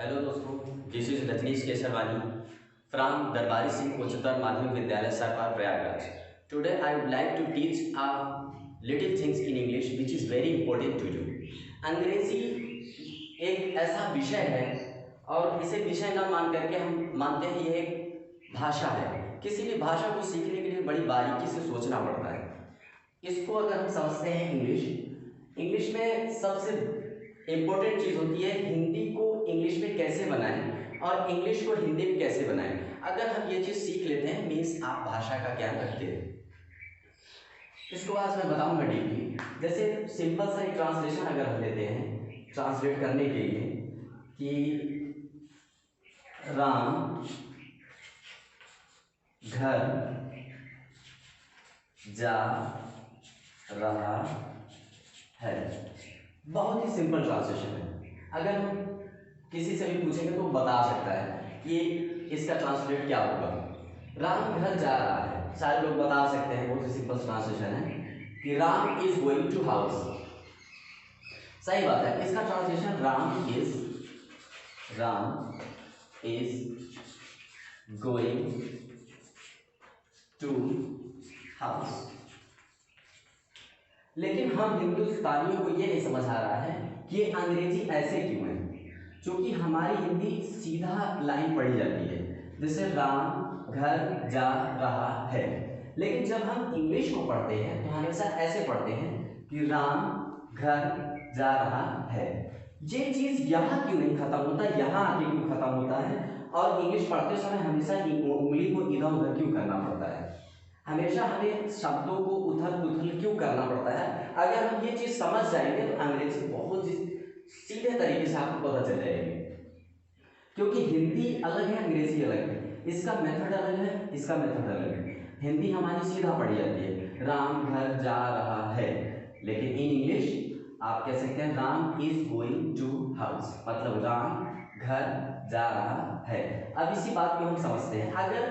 Hello दोस्तों, this is Rajneesh Kesarwani from Darbari Singh उच्चतर माध्यमिक विद्यालय सरकार Prayagraj. Today I would like to teach a little things in English which is very important to you. अंग्रेजी एक ऐसा विषय है और इसे विषय ना मान करके हम मानते हैं ये एक भाषा है. किसी भी भाषा को सीखने के लिए बड़ी बारीकी से सोचना पड़ता है. इसको अगर हम समझते हैं इंग्लिश में सबसे इम्पोर्टेंट चीज़ होती है हिंदी को इंग्लिश में कैसे बनाएं और इंग्लिश को हिंदी में कैसे बनाएं. अगर हम ये चीज़ सीख लेते हैं मीन्स आप भाषा का ज्ञान रखते हैं. इसको आज मैं बताऊंगा डीपली. जैसे सिंपल सा एक ट्रांसलेशन अगर हम लेते हैं ट्रांसलेट करने के लिए कि राम घर जा रहा है. बहुत ही सिंपल ट्रांसलेशन है. अगर हम किसी से भी पूछेंगे तो बता सकता है कि इसका ट्रांसलेट क्या होगा. राम घर जा रहा है, सारे लोग बता सकते हैं. बहुत ही सिंपल ट्रांसलेशन है कि Ram is going to house. सही बात है. इसका translation Ram is going to house. लेकिन हम हिंदुस्तानियों को ये नहीं समझ आ रहा है कि ये अंग्रेजी ऐसे क्यों है. क्योंकि हमारी हिंदी सीधा लाइन पढ़ी जाती है जैसे राम घर जा रहा है. लेकिन जब हम इंग्लिश को पढ़ते हैं तो हमेशा ऐसे पढ़ते हैं कि राम घर जा रहा है. ये चीज़ यहाँ क्यों नहीं खत्म होता, यहाँ आके क्यों खत्म होता है. और इंग्लिश पढ़ते समय हमेशा उंगली को इधर उधर क्यों करना पड़ता है, हमेशा हमें शब्दों को उथल पुथल क्यों करना पड़ता है. अगर हम ये चीज़ समझ जाएंगे तो अंग्रेजी बहुत सीधे तरीके से आपको पता चल जाएगी. क्योंकि हिंदी अलग है, अंग्रेजी अलग है. इसका मेथड अलग है, इसका मेथड अलग है. हिंदी हमारी सीधा पढ़ी जाती है राम घर जा रहा है. लेकिन इन इंग्लिश आप कह सकते हैं Ram is going to house, मतलब राम घर जा रहा है. अब इसी बात को हम समझते हैं. अगर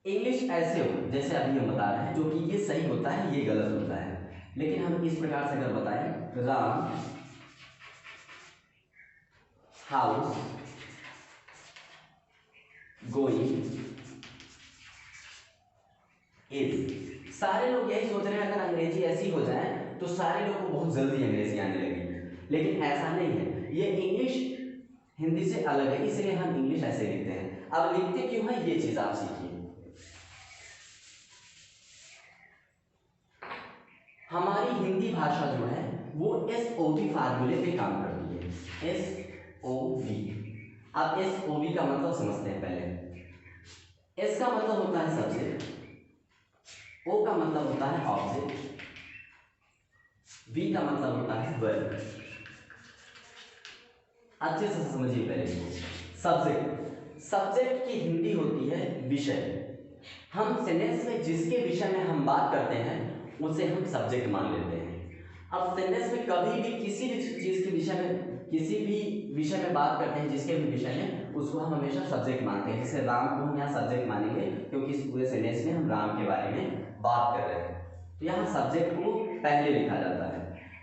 इंग्लिश ऐसे हो जैसे अभी हम बता रहे हैं, जो कि ये सही होता है ये गलत होता है. लेकिन हम इस प्रकार से अगर बताएं राम हाउस गोइंग इज, सारे लोग यही सोच रहे हैं अगर अंग्रेजी ऐसी हो जाए तो सारे लोग को बहुत जल्दी अंग्रेजी आने लगेगी. लेकिन ऐसा नहीं है. ये इंग्लिश हिंदी से अलग है, इसलिए हम इंग्लिश ऐसे लिखते हैं. अब लिखते क्यों है ये चीज आप सीखिए. हमारी हिंदी भाषा जो है वो SOV फार्मूले पे काम करती है. SOV. अब SOV का मतलब समझते हैं पहले. S का मतलब होता है सब्जेक्ट, O का मतलब होता है ऑब्जेक्ट, V का मतलब होता है वर्ब. अच्छे से समझिए पहले. सब्जेक्ट की हिंदी होती है विषय. हम सेंटेंस में जिसके विषय में हम बात करते हैं उसे हम सब्जेक्ट मान लेते हैं. अब सेंटेंस में कभी भी किसी भी चीज के विषय में किसी भी विषय में बात करते हैं जिसके भी विषय में, उसको हम हमेशा सब्जेक्ट मानते हैं. जैसे राम को हम यहाँ सब्जेक्ट मानेंगे क्योंकि इस पूरे सेंटेंस में हम राम के बारे में बात कर रहे हैं. तो यहाँ सब्जेक्ट को पहले लिखा जाता है,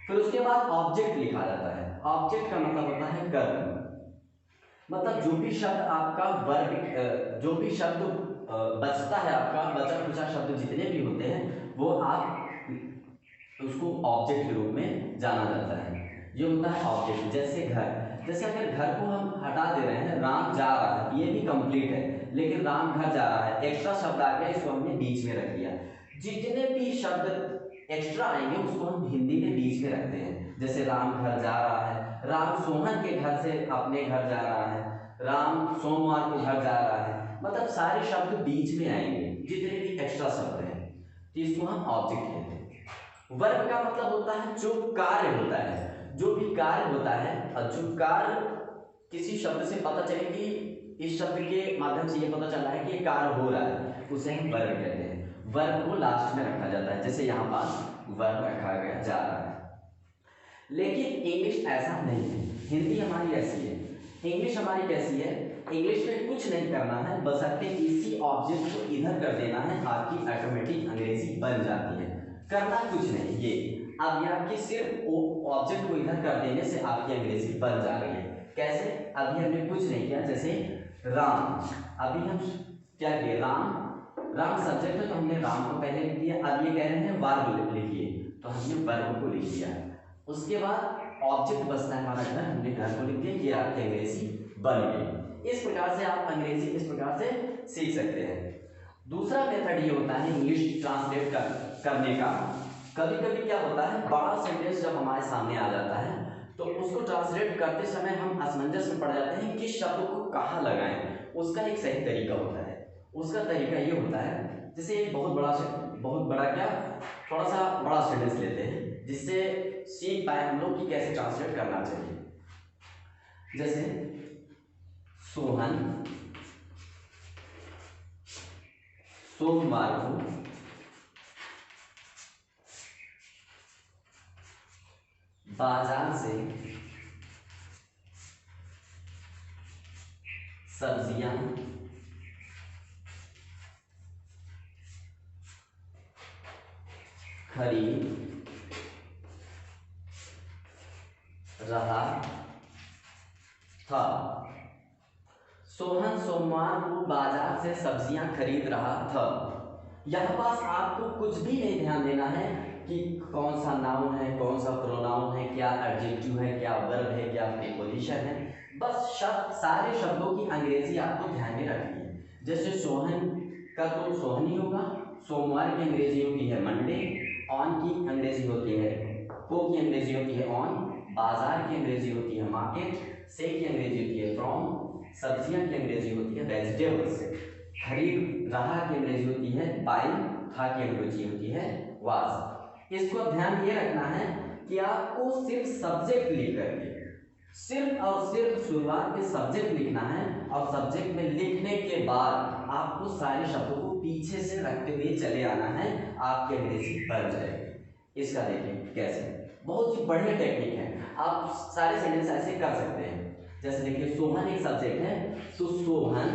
फिर उसके बाद ऑब्जेक्ट लिखा जाता है. ऑब्जेक्ट का मतलब होता है कर्म. मतलब जो भी शब्द आपका वर्ग, जो भी शब्द बचता है, आपका बचा खुचा शब्द जितने भी होते हैं वो आप उसको ऑब्जेक्ट के रूप में जाना जाता है. ये होता है ऑब्जेक्ट. जैसे घर, जैसे अगर घर को हम हटा दे रहे हैं, राम जा रहा है, ये भी कंप्लीट है, लेकिन राम घर जा रहा है एक्स्ट्रा शब्द आ गया, इसको हमने बीच में रख दिया. जितने भी शब्द एक्स्ट्रा आएंगे उसको हम हिंदी में बीच में रखते हैं. जैसे राम घर जा रहा है, राम सोहन के घर से अपने घर जा रहा है, राम सोमवार को घर जा रहा है. मतलब सारे शब्द बीच में आएंगे जितने भी एक्स्ट्रा शब्द हैं, तो इसको हम ऑब्जेक्ट कहते हैं. वर्ब का मतलब होता है जो कार्य होता है, जो भी कार्य होता है, और जो कार्य किसी शब्द से पता चले कि इस शब्द के माध्यम से ये पता चला है कि ये कार्य हो रहा है, उसे हम वर्ब कहते हैं. वर्ब को लास्ट में रखा जाता है, जैसे यहाँ पास वर्ब रखा गया जा रहा है. लेकिन इंग्लिश ऐसा नहीं है. हिंदी हमारी ऐसी है. इंग्लिश हमारी कैसी है, इंग्लिश में कुछ नहीं करना है, बशर्ते इसी ऑब्जेक्ट को इधर कर देना है, आपकी ऑटोमेटिक अंग्रेजी बन जाती है. करना कुछ नहीं. ये अब ये आपकी सिर्फ ऑब्जेक्ट को इधर कर देने से आपकी अंग्रेजी बन जा रही है. कैसे? अभी हमने कुछ नहीं किया, जैसे राम, अभी हम क्या किए, राम सब्जेक्ट है तो हमने राम को पहले लिख दिया। अब ये कह रहे हैं वर्ब लिखिए, तो हमने वर्ब को लिख दिया। उसके बाद ऑब्जेक्ट बचता है हमारा घर, हमने घर को लिख दिया, ये आपकी अंग्रेजी बन गई। इस प्रकार से आप अंग्रेजी इस प्रकार से सीख सकते हैं। दूसरा मेथड ये होता है इंग्लिश ट्रांसलेट करने का। कभी कभी क्या होता है, बड़ा सेंटेंस जब हमारे सामने आ जाता है तो उसको ट्रांसलेट करते समय हम असमंजस में पड़ जाते हैं किस शब्द को कहाँ लगाएं। उसका एक सही तरीका होता है। उसका तरीका ये होता है, जैसे एक बहुत बड़ा क्या, थोड़ा सा बड़ा सेंटेंस लेते हैं जिससे सीख पाए हम लोग कि कैसे ट्रांसलेट करना चाहिए। जैसे सोहन सोमवार को बाजार से सब्जियां खरीद रहा था। सोहन सोमवार को बाजार से सब्जियां खरीद रहा था। यहाँ पास आपको कुछ भी नहीं ध्यान देना है कि कौन सा नाउन है, कौन सा प्रोनाउन है, क्या एडजेक्टिव है, क्या वर्ब है, क्या प्रीपोजिशन है। बस सारे शब्दों की अंग्रेजी आपको ध्यान में रखनी है। जैसे सोहन का तो सोहन ही होगा, सोमवार की अंग्रेजी होती है मंडे, ऑन की अंग्रेजी होती है, को की अंग्रेजी होती है ऑन, बाजार की अंग्रेजी होती है मार्केट, से की अंग्रेजी होती है फ्रॉम, सब्जियां की अंग्रेजी होती है वेजिटेबल्स, खरीद रहा की अंग्रेजी होती है बाई, था की अंग्रेजी होती है वाज। इसको ध्यान ये रखना है कि आपको सिर्फ सब्जेक्ट लिख करके सिर्फ और सिर्फ शुरुआत में सब्जेक्ट लिखना है, और सब्जेक्ट में लिखने के बाद आपको सारे शब्दों को पीछे से रखते हुए चले आना है, आपकी अंग्रेजी बन जाएगी। इसका देखिए कैसे, बहुत ही बढ़िया टेक्निक है, आप सारे सेंटेंस ऐसे कर सकते हैं। जैसे देखिए सोहन एक सब्जेक्ट है, तो सोहन,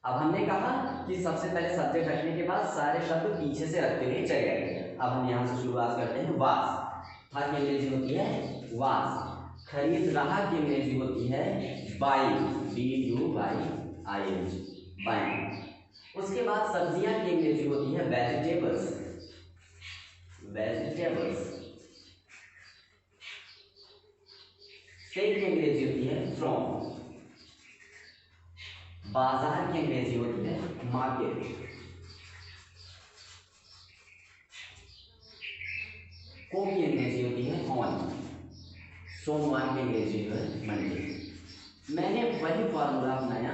अब हमने कहा कि सबसे पहले सब्जेक्ट रखने के बाद सारे शब्द पीछे से रखते हुए चले आएंगे। अब हम यहाँ से शुरुआत करते हैं वास, था की अंग्रेजी होती है वास, खरीद रहा की अंग्रेजी होती है बाई, BUYING, बाइंग। उसके बाद सब्जियां की अंग्रेजी होती है वेजिटेबल्स, से की अंग्रेजी होती है फ्रॉम, बाजार की अंग्रेजी होती है मार्केट, को की अंग्रेजी होती है ऑन, सोमवार की अंग्रेजी है मंडे। मैंने वही फॉर्मूला अपनाया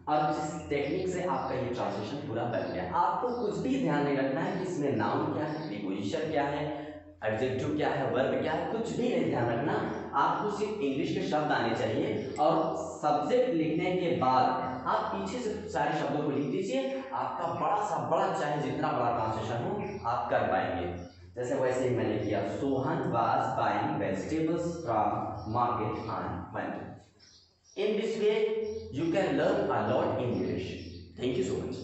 और जिस टेक्निक से आपका ये ट्रांसलेशन पूरा बन गया। आपको कुछ भी ध्यान नहीं रखना है कि इसमें नाउन क्या है, प्रीपोजिशन क्या है, एडजेक्टिव क्या है, वर्ब क्या है, कुछ भी नहीं ध्यान रखना। आपको सिर्फ इंग्लिश के शब्द आने चाहिए, और सब्जेक्ट लिखने के बाद आप पीछे से सारे शब्दों को लिख दीजिए। आपका बड़ा चाहे जितना बड़ा ट्रांसलेशन हो आप कर पाएंगे। जैसे वैसे ही मैंने किया, Sohan was buying vegetables from market on Monday. In this way, you can learn a lot in English. Thank you so much.